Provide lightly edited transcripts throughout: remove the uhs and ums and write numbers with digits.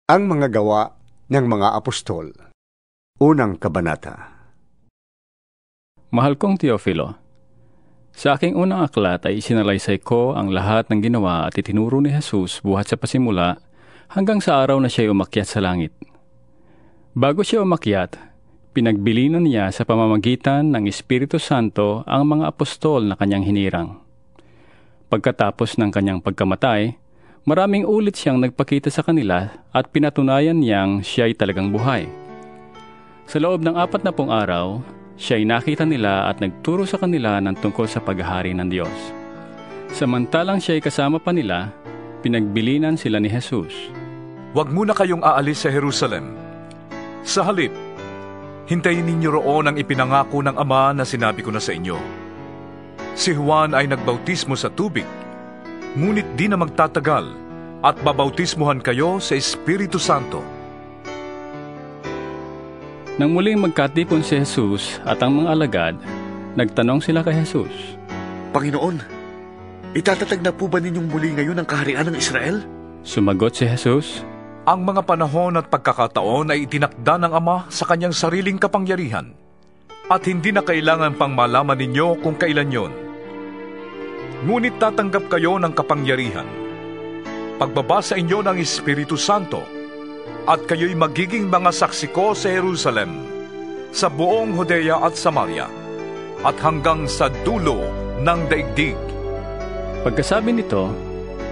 Ang mga gawa ng mga apostol. Unang kabanata. Mahal kong Teofilo, sa aking unang aklat ay isinalaysay ko ang lahat ng ginawa at itinuro ni Jesus buhat sa pasimula hanggang sa araw na siya'y umakyat sa langit. Bago siya umakyat, pinagbilinan niya sa pamamagitan ng Espiritu Santo ang mga apostol na kanyang hinirang. Pagkatapos ng kanyang pagkamatay, maraming ulit siyang nagpakita sa kanila at pinatunayan niyang siya'y talagang buhay. Sa loob ng 40 araw, siya'y nakita nila at nagturo sa kanila ng tungkol sa paghahari ng Diyos. Samantalang siya'y kasama pa nila, pinagbilinan sila ni Jesus. Huwag muna kayong aalis sa Jerusalem. Sa halip, hintayin ninyo roon ang ipinangako ng Ama na sinabi ko na sa inyo. Si Juan ay nagbautismo sa tubig, ngunit di na magtatagal at babautismuhan kayo sa Espiritu Santo. Nang muling magkatipon si Jesus at ang mga alagad, nagtanong sila kay Jesus. Panginoon, itatatag na po ba ninyong muli ngayon ang kaharian ng Israel? Sumagot si Jesus, Ang mga panahon at pagkakataon ay itinakda ng Ama sa kanyang sariling kapangyarihan, at hindi na kailangan pang malaman ninyo kung kailan yon. Ngunit tatanggap kayo ng kapangyarihan pagbaba sa inyo ng Espiritu Santo, at kayo'y magiging mga saksi ko sa Jerusalem, sa buong Judea at Samaria, at hanggang sa dulo ng daigdig. Pagkasabi nito,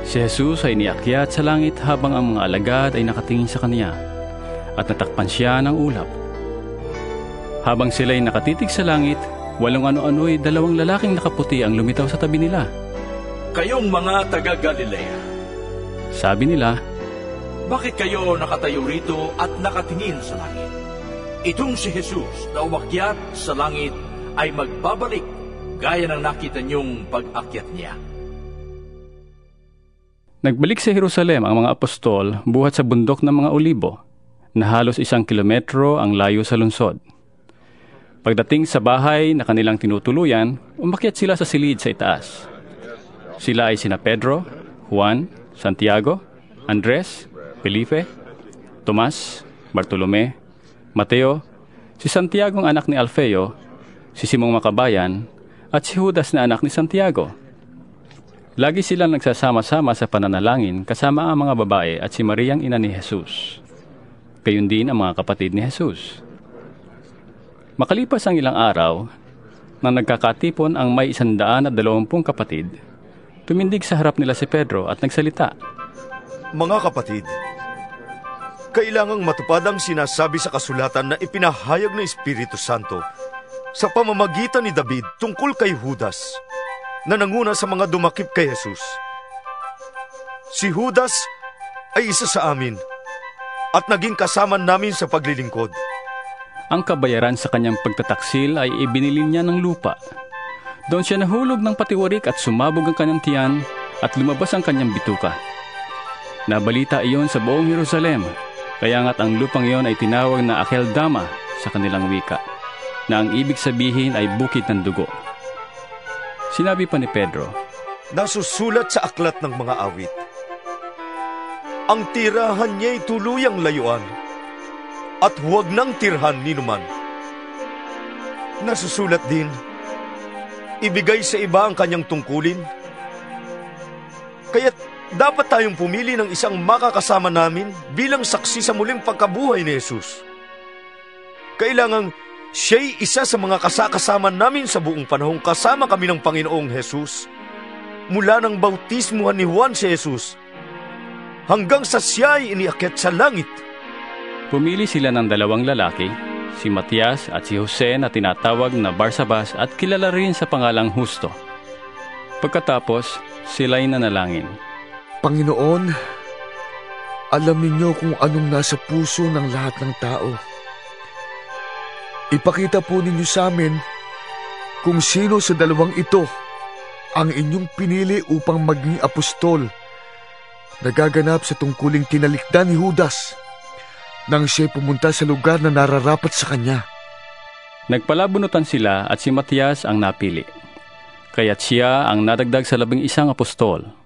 si Jesus ay niakyat sa langit habang ang mga alagad ay nakatingin sa kanya, at natakpan siya ng ulap. Habang sila'y nakatitig sa langit, walong ano-ano'y 2 lalaking nakaputi ang lumitaw sa tabi nila. Kayong mga taga-Galilea, Sabi nila, bakit kayo nakatayo rito at nakatingin sa langit? Itong si Jesus na umakyat sa langit ay magbabalik gaya ng nakita niyong pag-akyat niya. Nagbalik sa Jerusalem ang mga apostol buhat sa bundok ng mga Olibo, na halos 1 kilometro ang layo sa lungsod. Pagdating sa bahay na kanilang tinutuluyan, umakyat sila sa silid sa itaas. Sila ay sina Pedro, Juan, Santiago, Andres, Felipe, Tomas, Bartolome, Mateo, si Santiago ang anak ni Alfeo, si Simong Makabayan, at si Judas na anak ni Santiago. Lagi silang nagsasama-sama sa pananalangin kasama ang mga babae at si Mariang ina ni Jesus. Gayon din ang mga kapatid ni Jesus. Makalipas ang ilang araw, nang nagkakatipon ang may 120 kapatid, tumindig sa harap nila si Pedro at nagsalita. Mga kapatid, kailangang matupad ang sinasabi sa kasulatan na ipinahayag ng Espiritu Santo sa pamamagitan ni David tungkol kay Judas, na nanguna sa mga dumakip kay Jesus. Si Judas ay isa sa amin at naging kasama namin sa paglilingkod. Ang kabayaran sa kanyang pagtataksil ay ibinili niya ng lupa. Doon siya nahulog ng patiwarik at sumabog ang kanyang tiyan at lumabas ang kanyang bituka. Nabalita iyon sa buong Jerusalem, kaya nga't ang lupang iyon ay tinawag na Akeldama sa kanilang wika, na ang ibig sabihin ay bukid ng dugo. Sinabi pa ni Pedro, Nasusulat sa aklat ng mga awit, ang tirahan niya'y tuluyang layuan, at huwag nang tirhan ninuman. Nasusulat din, ibigay sa iba ang kanyang tungkulin. Kaya't dapat tayong pumili ng isang makakasama namin bilang saksi sa muling pagkabuhay ni Jesus. Kailangang siya'y isa sa mga kasakasama namin sa buong panahong kasama kami ng Panginoong Jesus, mula ng bautismuhan ni Juan si Jesus, hanggang sa siya'y iniakyat sa langit. Pumili sila ng 2 lalaki, si Matias at si Jose na tinatawag na Barsabas at kilala rin sa pangalang Justo. Pagkatapos, sila'y nanalangin. Panginoon, alam ninyo kung anong nasa puso ng lahat ng tao. Ipakita po ninyo sa amin kung sino sa 2 ito ang inyong pinili upang maging apostol, nagaganap sa tungkuling tinalikdan ni Judas nang siya'y pumunta sa lugar na nararapat sa kanya. Nagpalabunutan sila at si Matias ang napili. Kaya't siya ang nadagdag sa 11 apostol.